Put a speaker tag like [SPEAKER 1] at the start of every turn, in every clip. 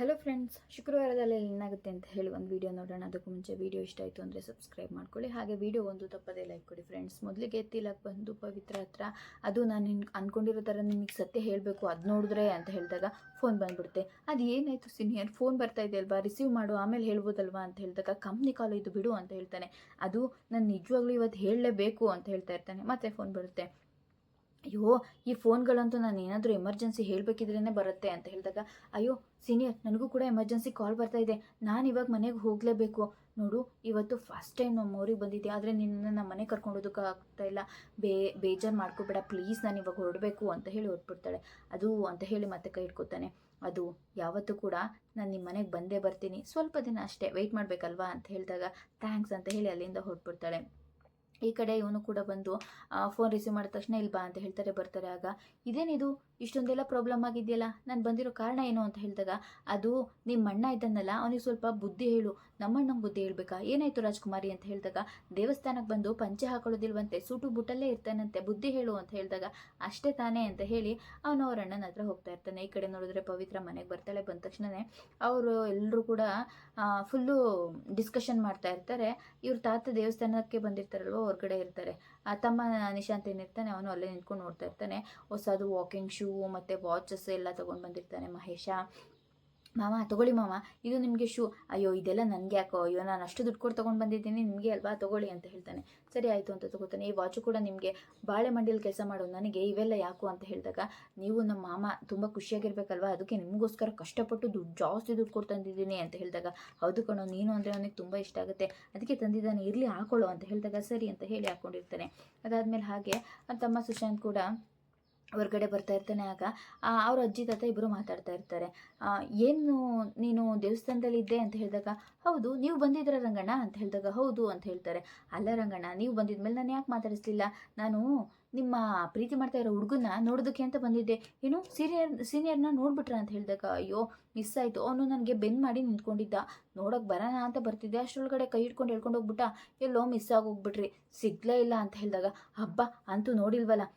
[SPEAKER 1] Hello friends, ಶುಕ್ರವಾರದಲ್ಲಿ ಏನಾಗುತ್ತೆ ಅಂತ ಹೇಳಿ ಒಂದು ವಿಡಿಯೋ ನೋಡೋಣ. ಅದಕ್ಕೂ ಮುಂಚೆ ವಿಡಿಯೋ ಇಷ್ಟ ಆಯಿತು ಅಂದರೆ ಸಬ್ಸ್ಕ್ರೈಬ್ ಮಾಡ್ಕೊಳ್ಳಿ. ಹಾಗೆ ವಿಡಿಯೋ ಒಂದು ತಪ್ಪದೇ ಲೈಕ್ ಕೊಡಿ ಫ್ರೆಂಡ್ಸ್. ಮೊದಲಿಗೆ ಎತ್ತಿಲಕ್ಕೆ ಬಂದು ಪವಿತ್ರ ಹತ್ರ ಅದು ನಾನು ಅಂದ್ಕೊಂಡಿರೋ ಥರ ನಿಮಗೆ ಸತ್ಯ ಹೇಳಬೇಕು, ಅದು ನೋಡಿದ್ರೆ ಅಂತ ಹೇಳಿದಾಗ ಫೋನ್ ಬಂದುಬಿಡುತ್ತೆ. ಅದು ಏನಾಯಿತು ಸೀನಿಯರ್, ಫೋನ್ ಬರ್ತಾ ಇದೆ ಅಲ್ವಾ, ರಿಸೀವ್ ಮಾಡು, ಆಮೇಲೆ ಹೇಳ್ಬೋದಲ್ವಾ ಅಂತ ಹೇಳಿದಾಗ ಕಂಪ್ನಿ ಕಾಲ್ ಇದು ಬಿಡು ಅಂತ ಹೇಳ್ತಾನೆ. ಅದು ನಾನು ನಿಜವಾಗ್ಲೂ ಇವತ್ತು ಹೇಳಲೇಬೇಕು ಅಂತ ಹೇಳ್ತಾ ಇರ್ತಾನೆ. ಮತ್ತೆ ಫೋನ್ ಬರುತ್ತೆ. ಅಯ್ಯೋ, ಈ ಫೋನ್ಗಳಂತೂ ನಾನು ಏನಾದರೂ ಎಮರ್ಜೆನ್ಸಿ ಹೇಳಬೇಕಿದ್ರೇ ಬರುತ್ತೆ ಅಂತ ಹೇಳಿದಾಗ, ಅಯ್ಯೋ ಸೀನಿಯರ್, ನನಗೂ ಕೂಡ ಎಮರ್ಜೆನ್ಸಿ ಕಾಲ್ ಬರ್ತಾ ಇದೆ, ನಾನು ಇವಾಗ ಮನೆಗೆ ಹೋಗಲೇಬೇಕು. ನೋಡು, ಇವತ್ತು ಫಸ್ಟ್ ಟೈಮ್ ನಮ್ಮ ಊರಿಗೆ ಬಂದಿದ್ದೆ, ಆದರೆ ನಿನ್ನನ್ನು ನಮ್ಮ ಮನೆಗೆ ಕರ್ಕೊಂಡು ಆಗ್ತಾ ಇಲ್ಲ, ಬೇಜಾರು ಮಾಡ್ಕೋಬೇಡ ಪ್ಲೀಸ್, ನಾನು ಇವಾಗ ಹೊರಡಬೇಕು ಅಂತ ಹೇಳಿ ಹೊರಟ್ಬಿಡ್ತಾಳೆ. ಅದು ಅಂತ ಹೇಳಿ ಮತ್ತೆ ಕೈ ಇಟ್ಕೋತಾನೆ. ಅದು ಯಾವತ್ತೂ ಕೂಡ ನಾನು ನಿಮ್ಮ ಮನೆಗೆ ಬಂದೇ ಬರ್ತೀನಿ, ಸ್ವಲ್ಪ ದಿನ ಅಷ್ಟೇ ವೆಯ್ಟ್ ಮಾಡಬೇಕಲ್ವಾ ಅಂತ ಹೇಳಿದಾಗ ಥ್ಯಾಂಕ್ಸ್ ಅಂತ ಹೇಳಿ ಅಲ್ಲಿಂದ ಹೊರಟ್ಬಿಡ್ತಾಳೆ. ಈ ಕಡೆ ಇವನು ಕೂಡ ಬಂದು ಫೋನ್ ರಿಸೀವ್ ಮಾಡಿದ ತಕ್ಷಣ ಇಲ್ಲಿ ಬಾ ಅಂತ ಹೇಳ್ತಾರೆ. ಬರ್ತಾರೆ. ಆಗ ಇದೇನಿದು ಇಷ್ಟೊಂದೆಲ್ಲ ಪ್ರಾಬ್ಲಮ್ ಆಗಿದೆಯಲ್ಲ, ನಾನು ಬಂದಿರೋ ಕಾರಣ ಏನು ಅಂತ ಹೇಳಿದಾಗ, ಅದು ನಿಮ್ಮ ಅಣ್ಣ ಇದ್ದನ್ನಲ್ಲ, ಅವನಿಗೆ ಸ್ವಲ್ಪ ಬುದ್ಧಿ ಹೇಳು. ನಮ್ಮಣ್ಣಂಗೆ ಬುದ್ಧಿ ಹೇಳ್ಬೇಕಾ, ಏನಾಯಿತು ರಾಜ್ಕುಮಾರಿ ಅಂತ ಹೇಳಿದಾಗ, ದೇವಸ್ಥಾನಕ್ಕೆ ಬಂದು ಪಂಚೆ ಹಾಕೊಳ್ಳೋದಿಲ್ವಂತೆ, ಸೂಟು ಬುಟ್ಟಲ್ಲೇ ಇರ್ತಾನಂತೆ, ಬುದ್ಧಿ ಹೇಳು ಅಂತ ಹೇಳಿದಾಗ, ಅಷ್ಟೇ ತಾನೇ ಅಂತ ಹೇಳಿ ಅವನು ಅವ್ರ ಅಣ್ಣನ ಹತ್ರ ಹೋಗ್ತಾ ಇರ್ತಾನೆ. ಈ ಕಡೆ ನೋಡಿದ್ರೆ ಪವಿತ್ರ ಮನೆಗೆ ಬರ್ತಾಳೆ. ಬಂದ ತಕ್ಷಣವೇ ಅವರು ಎಲ್ಲರೂ ಕೂಡ ಫುಲ್ಲು ಡಿಸ್ಕಷನ್ ಮಾಡ್ತಾ ಇರ್ತಾರೆ. ಇವ್ರ ತಾತ ದೇವಸ್ಥಾನಕ್ಕೆ ಬಂದಿರ್ತಾರಲ್ವ, ಹೊರಗಡೆ ಇರ್ತಾರೆ. ತಮ್ಮ ನಿಶಾಂತ್ ಏನಿರ್ತಾನೆ, ಅವನು ಅಲ್ಲೇ ನಿಂತ್ಕೊಂಡು ನೋಡ್ತಾ ಇರ್ತಾನೆ. ಹೊಸದು ವಾಕಿಂಗ್ ಶೂ ಮತ್ತು ವಾಚಸ್ ಎಲ್ಲ ತೊಗೊಂಡು ಬಂದಿರ್ತಾನೆ ಮಹೇಶ. ಮಾಮ ತೊಗೊಳ್ಳಿ ಮಾಮ, ಇದು ನಿಮಗೆ ಶೂ. ಅಯ್ಯೋ ಇದೆಲ್ಲ ನನಗೆ ಯಾಕೋ, ಅಯ್ಯೋ ನಾನು ಅಷ್ಟು ದುಡ್ಡು ಕೊಟ್ಟು ತೊಗೊಂಡು ಬಂದಿದ್ದೀನಿ, ನಿಮಗೆ ಅಲ್ವಾ, ತೊಗೊಳ್ಳಿ ಅಂತ ಹೇಳ್ತಾನೆ. ಸರಿ ಆಯಿತು ಅಂತ ತೊಗೋತಾನೆ. ಈ ವಾಚು ಕೂಡ ನಿಮಗೆ, ಬಾಳೆ ಮಂಡಿಯಲ್ಲಿ ಕೆಲಸ ಮಾಡು ನನಗೆ ಇವೆಲ್ಲ ಯಾಕು ಅಂತ ಹೇಳಿದಾಗ, ನೀವು ನಮ್ಮ ಮಾಮ ತುಂಬ ಖುಷಿಯಾಗಿರ್ಬೇಕಲ್ವಾ, ಅದಕ್ಕೆ ನಿಮಗೋಸ್ಕರ ಕಷ್ಟಪಟ್ಟು ಜಾಸ್ತಿ ದುಡ್ಡು ಕೊಟ್ಟು ತಂದಿದ್ದೀನಿ ಅಂತ ಹೇಳಿದಾಗ, ಹೌದು ಕಣೋ, ನೀನು ಅಂದರೆ ಅವನಿಗೆ ತುಂಬ ಇಷ್ಟ ಆಗುತ್ತೆ, ಅದಕ್ಕೆ ತಂದಿದ್ದಾನೆ, ಇರಲಿ ಹಾಕೊಳ್ಳೋ ಅಂತ ಹೇಳಿದಾಗ ಸರಿ ಅಂತ ಹೇಳಿ ಹಾಕ್ಕೊಂಡಿರ್ತಾನೆ. ಅದಾದಮೇಲೆ ಹಾಗೆ ತಮ್ಮ ಸುಶಾಂತ್ ಕೂಡ ಹೊರಗಡೆ ಬರ್ತಾ ಇರ್ತಾನೆ. ಆಗ ಅವ್ರ ಅಜ್ಜಿ ತಾತ ಇಬ್ಬರು ಮಾತಾಡ್ತಾ ಇರ್ತಾರೆ. ಏನು ನೀನು ದೇವಸ್ಥಾನದಲ್ಲಿ ಇದ್ದೆ ಅಂತ ಹೇಳಿದಾಗ, ಹೌದು ನೀವು ಬಂದಿದ್ದೀರ ರಂಗಣ್ಣ ಅಂತ ಹೇಳಿದಾಗ, ಹೌದು ಅಂತ ಹೇಳ್ತಾರೆ. ಅಲ್ಲ ರಂಗಣ್ಣ, ನೀವು ಬಂದಿದ್ಮೇಲೆ ನಾನು ಯಾಕೆ ಮಾತಾಡಿಸ್ಲಿಲ್ಲ, ನಾನು ನಿಮ್ಮ ಪ್ರೀತಿ ಮಾಡ್ತಾ ಇರೋ ಹುಡುಗನ ನೋಡೋದಕ್ಕೆ ಅಂತ ಬಂದಿದ್ದೆ. ಏನು ಸೀನಿಯರ್ನ ನೋಡ್ಬಿಟ್ರ ಅಂತ ಹೇಳಿದಾಗ, ಅಯ್ಯೋ ಮಿಸ್ ಆಯಿತು, ಅವನು ನನಗೆ ಬೆನ್ ಮಾಡಿ ನಿಂತ್ಕೊಂಡಿದ್ದ, ನೋಡೋಕೆ ಬರೋಣ ಅಂತ ಬರ್ತಿದ್ದೆ, ಅಷ್ಟರೊಳಗಡೆ ಕೈ ಹಿಡ್ಕೊಂಡು ಹೇಳ್ಕೊಂಡು ಹೋಗ್ಬಿಟ್ಟ, ಎಲ್ಲೋ ಮಿಸ್ ಆಗೋಗ್ಬಿಟ್ರಿ, ಸಿಗ್ಲೇ ಇಲ್ಲ ಅಂತ ಹೇಳಿದಾಗ, ಹಬ್ಬ ಅಂತೂ ನೋಡಿಲ್ವಲ್ಲ,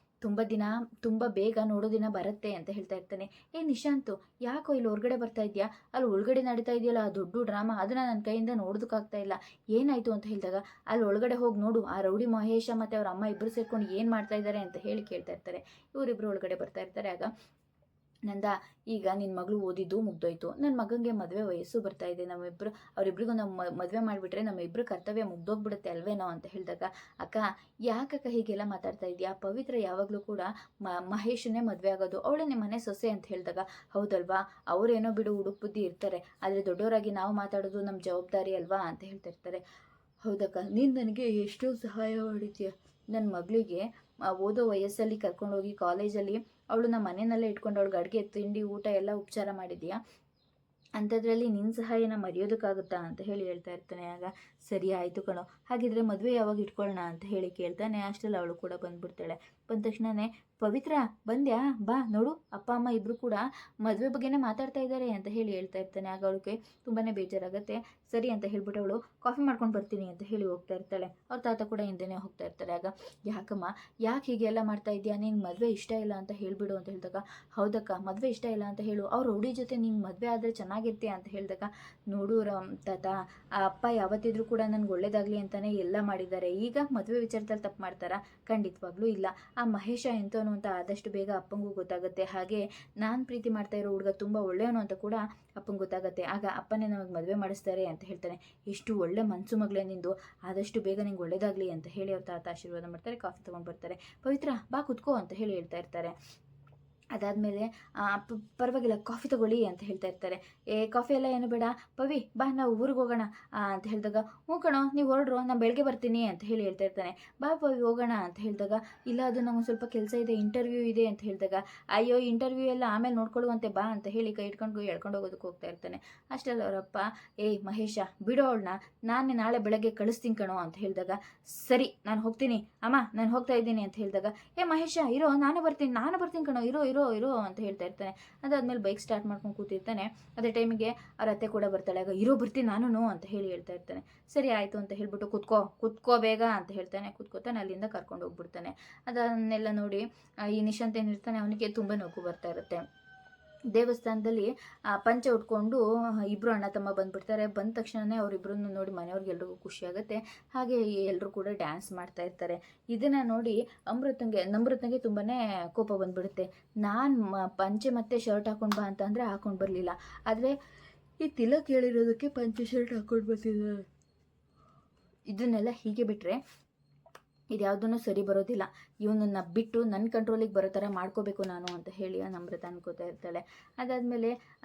[SPEAKER 1] ತುಂಬ ಬೇಗ ನೋಡೋ ದಿನ ಬರುತ್ತೆ ಅಂತ ಹೇಳ್ತಾ ಇರ್ತಾನೆ. ನಿಶಾಂತು, ಯಾಕೋ ಇಲ್ಲಿ ಹೊರಗಡೆ ಬರ್ತಾ ಇದೆಯಾ, ಅಲ್ಲಿ ಒಳಗಡೆ ನಡೀತಾ ಇದೆಯಲ್ಲ ಆ ದೊಡ್ಡ ಡ್ರಾಮಾ, ಅದನ್ನು ನನ್ನ ಕೈಯಿಂದ ನೋಡೋದಕ್ಕಾಗ್ತಾ ಇಲ್ಲ, ಏನಾಯಿತು ಅಂತ ಹೇಳಿದಾಗ, ಅಲ್ಲಿ ಒಳಗಡೆ ಹೋಗಿ ನೋಡು, ಆ ರೌಡಿ ಮಹೇಶ ಮತ್ತು ಅವ್ರ ಅಮ್ಮ ಇಬ್ಬರು ಸೇರ್ಕೊಂಡು ಏನು ಮಾಡ್ತಾ ಇದ್ದಾರೆ ಅಂತ ಹೇಳಿ ಕೇಳ್ತಾ ಇರ್ತಾರೆ. ಇವರಿಬ್ಬರು ಒಳಗಡೆ ಬರ್ತಾ ಇರ್ತಾರೆ. ಆಗ ನಂದ, ಈಗ ನಿನ್ನ ಮಗಳು ಓದಿದ್ದು ಮುಗ್ದೋಯ್ತು, ನನ್ನ ಮಗನಿಗೆ ಮದುವೆ ವಯಸ್ಸು ಬರ್ತಾ ಇದೆ, ಅವರಿಬ್ಬರಿಗೂ ನಾವು ಮದುವೆ ಮಾಡಿಬಿಟ್ರೆ ನಮ್ಮಿಬ್ಬರು ಕರ್ತವ್ಯ ಮುಗ್ದೋಗ್ಬಿಡುತ್ತೆ ಅಲ್ವೇನೋ ಅಂತ ಹೇಳಿದಾಗ, ಅಕ್ಕ ಯಾಕಕ್ಕ ಹೀಗೆಲ್ಲ ಮಾತಾಡ್ತಾ ಇದೆಯಾ, ಪವಿತ್ರ ಯಾವಾಗಲೂ ಕೂಡ ಮಹೇಶನ್ನೇ ಮದುವೆ ಆಗೋದು, ಅವಳೇ ನಿಮ್ಮ ಮನೆ ಸೊಸೆ ಅಂತ ಹೇಳಿದಾಗ, ಹೌದಲ್ವಾ, ಅವರೇನೋ ಬಿಡು ಹುಡುಕ್ ಬುದ್ಧಿ ಇರ್ತಾರೆ, ಆದರೆ ದೊಡ್ಡವರಾಗಿ ನಾವು ಮಾತಾಡೋದು ನಮ್ಮ ಜವಾಬ್ದಾರಿ ಅಲ್ವಾ ಅಂತ ಹೇಳ್ತಾ ಇರ್ತಾರೆ. ಹೌದಕ್ಕ, ನೀನು ನನಗೆ ಎಷ್ಟೋ ಸಹಾಯ ಮಾಡಿದ್ಯಾ, ನನ್ನ ಮಗಳಿಗೆ ಓದೋ ವಯಸ್ಸಲ್ಲಿ ಕರ್ಕೊಂಡೋಗಿ ಕಾಲೇಜಲ್ಲಿ ಅವಳು ನಮ್ಮ ಮನೆಯಲ್ಲೇ ಇಟ್ಕೊಂಡು ಅವಳಿಗೆ ಅಡುಗೆ ತಿಂಡಿ ಊಟ ಎಲ್ಲ ಉಪಚಾರ ಮಾಡಿದೀಯಾ, ಅಂಥದ್ರಲ್ಲಿ ನಿನ್ನ ಸಹಾಯನ ಮರೆಯೋದಕ್ಕಾಗುತ್ತಾ ಅಂತ ಹೇಳಿ ಹೇಳ್ತಾ ಇರ್ತಾನೆ. ಆಗ ಸರಿ ಆಯಿತು ಕಣೋ, ಹಾಗಿದ್ರೆ ಮದುವೆ ಯಾವಾಗ ಇಟ್ಕೊಳ್ಳೋಣ ಅಂತ ಹೇಳಿ ಕೇಳ್ತಾನೆ. ಅಷ್ಟರಲ್ಲಿ ಅವಳು ಕೂಡ ಬಂದುಬಿಡ್ತಾಳೆ. ಬಂದ ತಕ್ಷಣವೇ, ಪವಿತ್ರ ಬಂದ್ಯಾ, ಬಾ ನೋಡು, ಅಪ್ಪ ಅಮ್ಮ ಇಬ್ಬರು ಕೂಡ ಮದುವೆ ಬಗ್ಗೆನೇ ಮಾತಾಡ್ತಾ ಇದ್ದಾರೆ ಅಂತ ಹೇಳಿ ಹೇಳ್ತಾ ಇರ್ತಾನೆ. ಆಗ ಅವಳಿಗೆ ತುಂಬಾ ಬೇಜಾರಾಗುತ್ತೆ. ಸರಿ ಅಂತ ಹೇಳ್ಬಿಟ್ಟು ಅವಳು ಕಾಫಿ ಮಾಡ್ಕೊಂಡು ಬರ್ತೀನಿ ಅಂತ ಹೇಳಿ ಹೋಗ್ತಾ ಇರ್ತಾಳೆ. ಅವ್ರ ತಾತ ಕೂಡ ಹಿಂದೆನೇ ಹೋಗ್ತಾ ಇರ್ತಾರೆ. ಆಗ ಯಾಕಮ್ಮ, ಯಾಕೆ ಹೀಗೆಲ್ಲ ಮಾಡ್ತಾ ಇದೆಯಾ, ನಿನ್ನ ಮದುವೆ ಇಷ್ಟ ಇಲ್ಲ ಅಂತ ಹೇಳಿಬಿಡು ಅಂತ ಹೇಳಿದಾಗ, ಹೌದಕ್ಕ ಮದುವೆ ಇಷ್ಟ ಇಲ್ಲ ಅಂತ ಹೇಳು, ಅವ್ರ ಹುಡಿ ಜೊತೆ ನಿನ್ನ ಮದುವೆ ಆದರೆ ಚೆನ್ನಾಗಿರ್ತೀಯ ಅಂತ ಹೇಳಿದಾಗ, ನೋಡು ತಾತ, ಆ ಅಪ್ಪ ಯಾವತ್ತಿದ್ರೂ ಕೂಡ ನನಗೆ ಒಳ್ಳೇದಾಗಲಿ ಅಂತಲೇ ಎಲ್ಲ ಮಾಡಿದ್ದಾರೆ, ಈಗ ಮದುವೆ ವಿಚಾರದಲ್ಲಿ ತಪ್ಪು ಮಾಡ್ತಾರಾ, ಖಂಡಿತವಾಗ್ಲೂ ಇಲ್ಲ, ಆ ಮಹೇಶ ಎಂತವನು ಅಂತ ಆದಷ್ಟು ಬೇಗ ಅಪ್ಪಂಗೂ ಗೊತ್ತಾಗುತ್ತೆ, ಹಾಗೆ ನಾನು ಪ್ರೀತಿ ಮಾಡ್ತಾ ಇರೋ ಹುಡುಗ ತುಂಬ ಒಳ್ಳೆಯವನು ಅಂತ ಕೂಡ ಅಪ್ಪಂಗೆ ಗೊತ್ತಾಗುತ್ತೆ, ಆಗ ಅಪ್ಪನೇ ನಮಗೆ ಮದುವೆ ಮಾಡಿಸ್ತಾರೆ ಅಂತ ಹೇಳ್ತಾನೆ. ಎಷ್ಟು ಒಳ್ಳೆ ಮನಸ್ಸು ಮಗಳೇ ನಿಂದು, ಆದಷ್ಟು ಬೇಗ ನಿಂಗೆ ಒಳ್ಳೇದಾಗಲಿ ಅಂತ ಹೇಳಿ ಅವ್ರ ತಾತ ಆಶೀರ್ವಾದ ಮಾಡ್ತಾರೆ. ಕಾಫಿ ತೊಗೊಂಡು ಬರ್ತಾರೆ. ಪವಿತ್ರ ಬಾ ಕುತ್ಕೋ ಅಂತ ಹೇಳಿ ಹೇಳ್ತಾ ಇರ್ತಾರೆ. ಅದಾದಮೇಲೆ ಪರವಾಗಿಲ್ಲ ಕಾಫಿ ತಗೊಳ್ಳಿ ಅಂತ ಹೇಳ್ತಾ ಇರ್ತಾರೆ. ಕಾಫಿ ಎಲ್ಲ ಏನು ಬೇಡ ಪವಿ, ಬಾ ನಾವು ಊರಿಗೆ ಹೋಗೋಣ ಅಂತ ಹೇಳಿದಾಗ, ಹ್ಞೂ ಕಣೋ ನೀವು ಹೊರಡ್ರು, ನಾನು ಬೆಳಗ್ಗೆ ಬರ್ತೀನಿ ಅಂತ ಹೇಳಿ ಹೇಳ್ತಾ ಇರ್ತಾನೆ. ಬಾ ಪವಿ ಹೋಗೋಣ ಅಂತ ಹೇಳಿದಾಗ, ಇಲ್ಲ ಅದು ನಂಗೆ ಸ್ವಲ್ಪ ಕೆಲಸ ಇದೆ, ಇಂಟರ್ವ್ಯೂ ಇದೆ ಅಂತ ಹೇಳಿದಾಗ, ಅಯ್ಯೋ ಇಂಟರ್ವ್ಯೂ ಎಲ್ಲ ಆಮೇಲೆ ನೋಡ್ಕೊಳ್ಳುವಂತೆ ಬಾ ಅಂತ ಹೇಳಿ ಕೈ ಇಟ್ಕೊಂಡು ಎಳ್ಕೊಂಡು ಹೋಗೋದಕ್ಕೆ ಹೋಗ್ತಾ ಇರ್ತಾನೆ. ಅಷ್ಟೆಲ್ಲ ಅವರಪ್ಪ, ಮಹೇಶ ಬಿಡೋ ಅವಳನ್ನ, ನಾನೇ ನಾಳೆ ಬೆಳಗ್ಗೆ ಕಳಿಸ್ತೀನಿ ಕಣೋ ಅಂತ ಹೇಳಿದಾಗ, ಸರಿ ನಾನು ಹೋಗ್ತೀನಿ ಅಮ್ಮ, ನಾನು ಹೋಗ್ತಾ ಇದ್ದೀನಿ ಅಂತ ಹೇಳಿದಾಗ, ಮಹೇಶ ಇರೋ, ನಾನು ಬರ್ತೀನಿ ಕಣೋ, ಇರೋ ಇರೋ ಇರೋ ಅಂತ ಹೇಳ್ತಾ ಇರ್ತಾನೆ. ಅದಾದ್ಮೇಲೆ ಬೈಕ್ ಸ್ಟಾರ್ಟ್ ಮಾಡ್ಕೊಂಡು ಕೂತಿರ್ತಾನೆ. ಅದೇ ಟೈಮಿಗೆ ಅವ್ರ ಅತ್ತೆ ಕೂಡ ಬರ್ತಾಳೆ. ಆಗ ಇರೋ ಬರ್ತೀನಿ ನಾನು ಅಂತ ಹೇಳಿ ಹೇಳ್ತಾ ಇರ್ತಾನೆ. ಸರಿ ಆಯಿತು ಅಂತ ಹೇಳ್ಬಿಟ್ಟು ಕುತ್ಕೋ ಬೇಗ ಅಂತ ಹೇಳ್ತಾನೆ. ಕುತ್ಕೋತಾನೆ, ಅಲ್ಲಿಂದ ಕರ್ಕೊಂಡು ಹೋಗ್ಬಿಡ್ತಾನೆ. ಅದನ್ನೆಲ್ಲ ನೋಡಿ ಈ ನಿಶಾಂತ್ ಏನಿರ್ತಾನೆ, ಅವನಿಗೆ ತುಂಬ ನಗು ಬರ್ತಾ ಇರುತ್ತೆ. ದೇವಸ್ಥಾನದಲ್ಲಿ ಪಂಚೆ ಉಟ್ಕೊಂಡು ಇಬ್ಬರು ಅಣ್ಣ ತಮ್ಮ ಬಂದುಬಿಡ್ತಾರೆ. ಬಂದ ತಕ್ಷಣವೇ ಅವರಿಬ್ಬರನ್ನು ನೋಡಿ ಮನೆಯವ್ರಿಗೆಲ್ರಿಗೂ ಖುಷಿ ಆಗುತ್ತೆ. ಹಾಗೆ ಎಲ್ಲರೂ ಕೂಡ ಡ್ಯಾನ್ಸ್ ಮಾಡ್ತಾ ಇರ್ತಾರೆ. ಇದನ್ನು ನೋಡಿ ನಮ್ರತಂಗೆ ತುಂಬಾ ಕೋಪ ಬಂದುಬಿಡುತ್ತೆ. ನಾನು ಪಂಚೆ ಮತ್ತು ಶರ್ಟ್ ಹಾಕೊಂಡು ಬಾ ಅಂತಂದರೆ ಹಾಕೊಂಡು ಬರಲಿಲ್ಲ, ಆದರೆ ಈ ತಿಲಕ್ ಹೇಳಿರೋದಕ್ಕೆ ಪಂಚೆ ಶರ್ಟ್ ಹಾಕೊಂಡು ಬರ್ತಿದ್ದಾರೆ. ಇದನ್ನೆಲ್ಲ ಹೀಗೆ ಬಿಟ್ಟರೆ ಇದ್ಯಾವುದೂ ಸರಿ ಬರೋದಿಲ್ಲ. ಇವನನ್ನು ಬಿಟ್ಟು ನನ್ನ ಕಂಟ್ರೋಲಿಗೆ ಬರೋ ಥರ ಮಾಡ್ಕೋಬೇಕು ನಾನು ಅಂತ ಹೇಳಿ ನಮ್ರತ ಅನ್ಕೋತಾ ಇರ್ತಾಳೆ. ಅದಾದಮೇಲೆ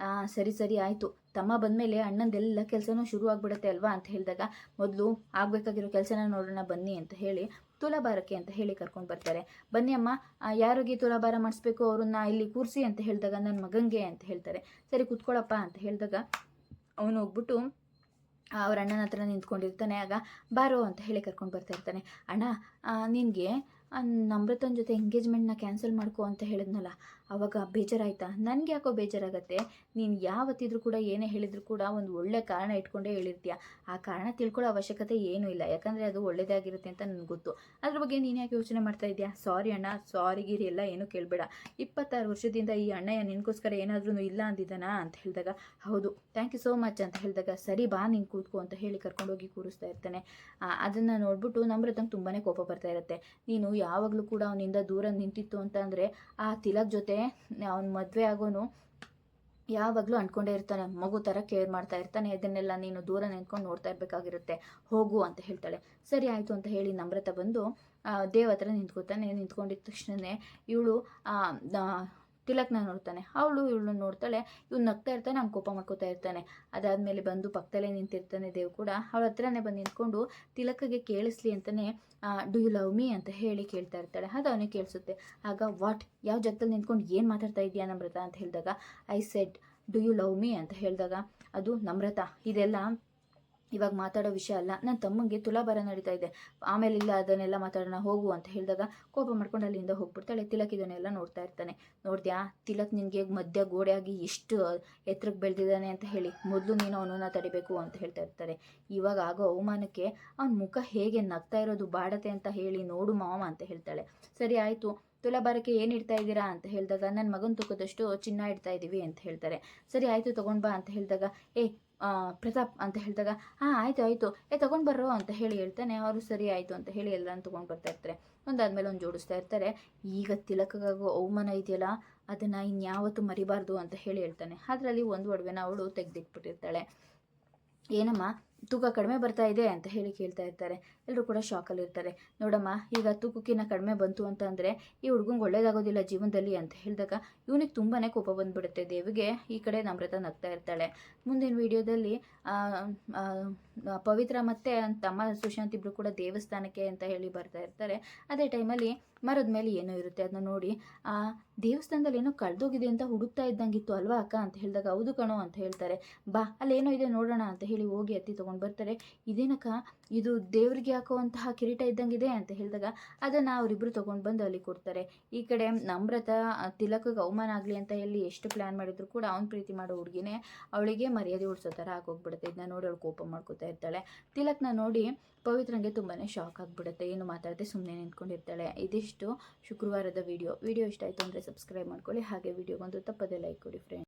[SPEAKER 1] ಸರಿ ಆಯಿತು, ತಮ್ಮ ಬಂದಮೇಲೆ ಅಣ್ಣಂದೆಲ್ಲ ಕೆಲಸನೂ ಶುರು ಆಗಿಬಿಡುತ್ತೆ ಅಲ್ವಾ ಅಂತ ಹೇಳಿದಾಗ, ಮೊದಲು ಆಗಬೇಕಾಗಿರೋ ಕೆಲಸನ ನೋಡೋಣ ಬನ್ನಿ ಅಂತ ಹೇಳಿ ತುಲಾಭಾರಕ್ಕೆ ಅಂತ ಹೇಳಿ ಕರ್ಕೊಂಡು ಬರ್ತಾರೆ. ಬನ್ನಿ ಅಮ್ಮ, ಯಾರಿಗೆ ತುಲಾಭಾರ ಮಾಡಿಸ್ಬೇಕು ಅವ್ರನ್ನ ಇಲ್ಲಿ ಕೂರಿಸಿ ಅಂತ ಹೇಳಿದಾಗ, ನನ್ನ ಮಗಂಗೆ ಅಂತ ಹೇಳ್ತಾರೆ. ಸರಿ ಕೂತ್ಕೊಳ್ಳಪ್ಪ ಅಂತ ಹೇಳಿದಾಗ ಅವನು ಹೋಗ್ಬಿಟ್ಟು ಅವ್ರ ಅಣ್ಣನ ಹತ್ರ ನಿಂತ್ಕೊಂಡಿರ್ತಾನೆ. ಆಗ ಬಾರೋ ಅಂತ ಹೇಳಿ ಕರ್ಕೊಂಡು ಬರ್ತಾ ಇರ್ತಾನೆ. ಅಣ್ಣ, ನಿನಗೆ ನಮ್ರತನ ಜೊತೆ ಎಂಗೇಜ್ಮೆಂಟ್ನ ಕ್ಯಾನ್ಸಲ್ ಮಾಡ್ಕೊ ಅಂತ ಹೇಳಿದ್ನಲ್ಲ, ಆವಾಗ ಬೇಜಾರಾಯ್ತಾ? ನನಗೆ ಯಾಕೋ ಬೇಜಾರಾಗತ್ತೆ. ನೀನು ಯಾವತ್ತಿದ್ರೂ ಕೂಡ ಏನೇ ಹೇಳಿದ್ರು ಕೂಡ ಒಂದು ಒಳ್ಳೆ ಕಾರಣ ಇಟ್ಕೊಂಡೇ ಹೇಳಿರ್ತೀಯ. ಆ ಕಾರಣ ತಿಳ್ಕೊಳ್ಳೋ ಅವಶ್ಯಕತೆ ಏನೂ ಇಲ್ಲ, ಯಾಕಂದರೆ ಅದು ಒಳ್ಳೆಯದೇ ಆಗಿರುತ್ತೆ ಅಂತ ನನಗೆ ಗೊತ್ತು. ಅದ್ರ ಬಗ್ಗೆ ನೀನು ಯಾಕೆ ಯೋಚನೆ ಮಾಡ್ತಾ ಇದೆಯಾ? ಸಾರಿ ಅಣ್ಣ, ಸಾರಿಗಿರಿ ಎಲ್ಲ ಏನೂ ಕೇಳಬೇಡ. 26 ವರ್ಷದಿಂದ ಈ ಅಣ್ಣಯ್ಯ ನಿನಗೋಸ್ಕರ ಏನಾದ್ರೂ ಇಲ್ಲ ಅಂದಿದ್ದಾನಾ ಅಂತ ಹೇಳಿದಾಗ, ಹೌದು, ಥ್ಯಾಂಕ್ ಯು ಸೋ ಮಚ್ ಅಂತ ಹೇಳಿದಾಗ, ಸರಿ ಬಾ ನೀನು ಕೂತ್ಕೋ ಅಂತ ಹೇಳಿ ಕರ್ಕೊಂಡೋಗಿ ಕೂರಿಸ್ತಾ ಇರ್ತಾನೆ. ಅದನ್ನು ನೋಡ್ಬಿಟ್ಟು ನಮ್ರತಂಗೆ ತುಂಬಾ ಕೋಪ ಬರ್ತಾ ಇರುತ್ತೆ. ನೀನು ಯಾವಾಗಲೂ ಕೂಡ ಅವನಿಂದ ದೂರ ನಿಂತಿತ್ತು ಅಂತ ಅಂದರೆ ಆ ತಿಲಕ್ ಜೊತೆ ಅವನ ಮದುವೆ ಆಗೋನು ಯಾವಾಗಲೂ ಅಂದ್ಕೊಂಡೇ ಇರ್ತಾನೆ, ಮಗು ಥರ ಕೇರ್ ಮಾಡ್ತಾ ಇರ್ತಾನೆ. ಇದನ್ನೆಲ್ಲ ನೀನು ದೂರ ನಿಂತ್ಕೊಂಡು ನೋಡ್ತಾ ಇರಬೇಕಾಗಿರುತ್ತೆ, ಹೋಗು ಅಂತ ಹೇಳ್ತಾಳೆ. ಸರಿ ಆಯಿತು ಅಂತ ಹೇಳಿ ನಮ್ರತ ಬಂದು ದೇವ್ ಹತ್ರ ನಿಂತ್ಕೋತಾನೆ. ನಿಂತ್ಕೊಂಡಿದ್ದ ತಕ್ಷಣವೇ ಇವಳು ತಿಲಕ್ನ ನೋಡ್ತಾನೆ. ಇವಳು ನೋಡ್ತಾಳೆ. ಇವ್ನು ನಗ್ತಾ ಇರ್ತಾನೆ, ಅವ್ನು ಕೋಪ ಮಾಡ್ಕೋತಾ ಇರ್ತಾನೆ. ಅದಾದಮೇಲೆ ಬಂದು ಪಕ್ಕದಲ್ಲೇ ನಿಂತಿರ್ತಾನೆ ದೇವ್ ಕೂಡ. ಅವಳ ಹತ್ರನೇ ಬಂದು ನಿಂತ್ಕೊಂಡು ತಿಲಕ್ಗೆ ಕೇಳಿಸ್ಲಿ ಅಂತಲೇ ಡು ಯು ಲವ್ ಮೀ ಅಂತ ಹೇಳಿ ಕೇಳ್ತಾ ಇರ್ತಾಳೆ. ಅದು ಅವನಿಗೆ ಕೇಳಿಸುತ್ತೆ. ಆಗ ವಾಟ್, ಯಾವ ಜಾಗದಲ್ಲಿ ನಿಂತ್ಕೊಂಡು ಏನು ಮಾತಾಡ್ತಾ ಇದೆಯಾ ನಮ್ರತ ಅಂತ ಹೇಳಿದಾಗ, I said do you love me ಅಂತ ಹೇಳಿದಾಗ, ಅದು ನಮ್ರತ, ಇದೆಲ್ಲ ಇವಾಗ ಮಾತಾಡೋ ವಿಷಯ ಅಲ್ಲ, ನನ್ನ ತಮ್ಮಂಗೆ ತುಲಾಭಾರ ನಡೀತಾ ಇದೆ, ಆಮೇಲೆ ಇಲ್ಲ ಅದನ್ನೆಲ್ಲ ಮಾತಾಡೋಣ ಹೋಗು ಅಂತ ಹೇಳಿದಾಗ ಕೋಪ ಮಾಡ್ಕೊಂಡು ಅಲ್ಲಿಂದ ಹೋಗ್ಬಿಡ್ತಾಳೆ. ತಿಲಕ್ ಇದನ್ನೆಲ್ಲ ನೋಡ್ತಾ ಇರ್ತಾನೆ. ನೋಡ್ದ್ಯಾ ತಿಲಕ್ ನಿನಗೆ ಮಧ್ಯ ಗೋಡೆಯಾಗಿ ಎಷ್ಟು ಎತ್ತರಕ್ಕೆ ಬೆಳೆದಿದ್ದಾನೆ ಅಂತ ಹೇಳಿ, ಮೊದಲು ನೀನು ಅವನನ್ನು ತಡಿಬೇಕು ಅಂತ ಹೇಳ್ತಾ ಇರ್ತಾರೆ. ಇವಾಗ ಆಗೋ ಅವಮಾನಕ್ಕೆ ಅವನ ಮುಖ ಹೇಗೆ ನಗ್ತಾ ಇರೋದು ಬಾಡತೆ ಅಂತ ಹೇಳಿ ನೋಡು ಮಾವ ಅಂತ ಹೇಳ್ತಾಳೆ. ಸರಿ ಆಯಿತು, ತುಲಾಭಾರಕ್ಕೆ ಏನು ಇಡ್ತಾ ಇದ್ದೀರಾ ಅಂತ ಹೇಳಿದಾಗ, ನನ್ನ ಮಗನ ತೂಕದಷ್ಟು ಚಿನ್ನ ಇಡ್ತಾ ಇದ್ದೀವಿ ಅಂತ ಹೇಳ್ತಾರೆ. ಸರಿ ಆಯಿತು ತೊಗೊಂಡು ಬಾ ಅಂತ ಹೇಳಿದಾಗ, ಪ್ರತಾಪ್ ಅಂತ ಹೇಳಿದಾಗ, ಆಯಿತು ತೊಗೊಂಡು ಬರ್ರೋ ಅಂತ ಹೇಳಿ ಹೇಳ್ತಾನೆ. ಅವರು ಸರಿ ಆಯಿತು ಅಂತ ಹೇಳಿ ಎಲ್ಲರೂ ತೊಗೊಂಡು ಬರ್ತಾ ಇರ್ತಾರೆ. ಒಂದಾದ್ಮೇಲೆ ಒಂದು ಜೋಡಿಸ್ತಾ ಇರ್ತಾರೆ. ಈಗ ತಿಲಕ್ಕಾಗೋ ಅವಮಾನ ಇದೆಯಲ್ಲ, ಅದನ್ನು ಇನ್ಯಾವತ್ತೂ ಮರಿಬಾರ್ದು ಅಂತ ಹೇಳಿ ಹೇಳ್ತಾನೆ. ಅದರಲ್ಲಿ ಒಂದು ಒಡವೆನ ಅವಳು ತೆಗೆದಿಟ್ಬಿಟ್ಟಿರ್ತಾಳೆ. ಏನಮ್ಮ ತೂಕ ಕಡಿಮೆ ಬರ್ತಾ ಇದೆ ಅಂತ ಹೇಳಿ ಕೇಳ್ತಾ ಇರ್ತಾರೆ. ಎಲ್ಲರೂ ಕೂಡ ಶಾಕಲ್ಲಿ ಇರ್ತಾರೆ. ನೋಡಮ್ಮ, ಈಗ ತೂಕಕ್ಕಿಂತ ಕಡಿಮೆ ಬಂತು ಅಂತ ಅಂದರೆ ಈ ಹುಡುಗಂಗೆ ಒಳ್ಳೇದಾಗೋದಿಲ್ಲ ಜೀವನದಲ್ಲಿ ಅಂತ ಹೇಳಿದಾಗ ಇವನಿಗೆ ತುಂಬಾ ಕೋಪ ಬಂದುಬಿಡುತ್ತೆ. ದೇವಿಗೆ ಈ ಕಡೆ ನಮ್ರತ ನಗ್ತಾ ಇರ್ತಾಳೆ. ಮುಂದಿನ ವಿಡಿಯೋದಲ್ಲಿ ಪವಿತ್ರ ಮತ್ತು ತಮ್ಮ ಸುಶಾಂತ್ ಇಬ್ಬರು ಕೂಡ ದೇವಸ್ಥಾನಕ್ಕೆ ಅಂತ ಹೇಳಿ ಬರ್ತಾ ಇರ್ತಾರೆ. ಅದೇ ಟೈಮಲ್ಲಿ ಮರದ ಮೇಲೆ ಏನೋ ಇರುತ್ತೆ, ಅದನ್ನ ನೋಡಿ ದೇವಸ್ಥಾನದಲ್ಲಿ ಏನೋ ಕಳೆದೋಗಿದೆ ಅಂತ ಹುಡುಕ್ತಾ ಇದ್ದಂಗಿತ್ತು ಅಲ್ವಾ ಅಕ್ಕ ಅಂತ ಹೇಳಿದಾಗ, ಹೌದು ಕಣೋ ಅಂತ ಹೇಳ್ತಾರೆ. ಬಾ ಅಲ್ಲೇನೋ ಇದೆ ನೋಡೋಣ ಅಂತ ಹೇಳಿ ಹೋಗಿ ಎತ್ತಿ ತೊಗೊಂಡು ಬರ್ತಾರೆ. ಇದೇನಕ್ಕ, ಇದು ದೇವ್ರಿಗೆ ಹಾಕುವಂತಹ ಕಿರೀಟ ಇದ್ದಂಗಿದೆ ಅಂತ ಹೇಳಿದಾಗ ಅದನ್ನು ಅವರಿಬ್ಬರು ತೊಗೊಂಡು ಬಂದು ಅಲ್ಲಿ ಕೊಡ್ತಾರೆ. ಈ ಕಡೆ ನಮ್ರತ ತಿಲಕ್ಗೆ ಅವಮಾನ ಆಗಲಿ ಅಂತ ಹೇಳಿ ಎಷ್ಟು ಪ್ಲ್ಯಾನ್ ಮಾಡಿದ್ರು ಕೂಡ ಅವ್ನು ಪ್ರೀತಿ ಮಾಡೋ ಹುಡುಗಿನೇ ಅವಳಿಗೆ ಮರ್ಯಾದೆ ಉಳಿಸೋ ಥರ ಆಗೋಗ್ಬಿಡುತ್ತೆ. ಇದನ್ನ ನೋಡಿ ಅವಳು ಕೋಪ ಮಾಡ್ಕೋತಾ ಇರ್ತಾಳೆ. ತಿಲಕ್ನ ನೋಡಿ ಪವಿತ್ರಂಗೆ ತುಂಬಾ ಶಾಕ್ ಆಗಿಬಿಡುತ್ತೆ. ಏನು ಮಾತಾಡದೆ ಸುಮ್ಮನೆ ನಿಂತ್ಕೊಂಡಿರ್ತಾಳೆ. ಇದಿಷ್ಟು ಶುಕ್ರವಾರದ ವಿಡಿಯೋ ಇಷ್ಟ ಆಯಿತು ಅಂದರೆ ಸಬ್ಸ್ಕ್ರೈಬ್ ಮಾಡ್ಕೊಳ್ಳಿ. ಹಾಗೆ ವಿಡಿಯೋಗೊಂದು ತಪ್ಪದೆ ಲೈಕ್ ಕೊಡಿ ಫ್ರೆಂಡ್ಸ್.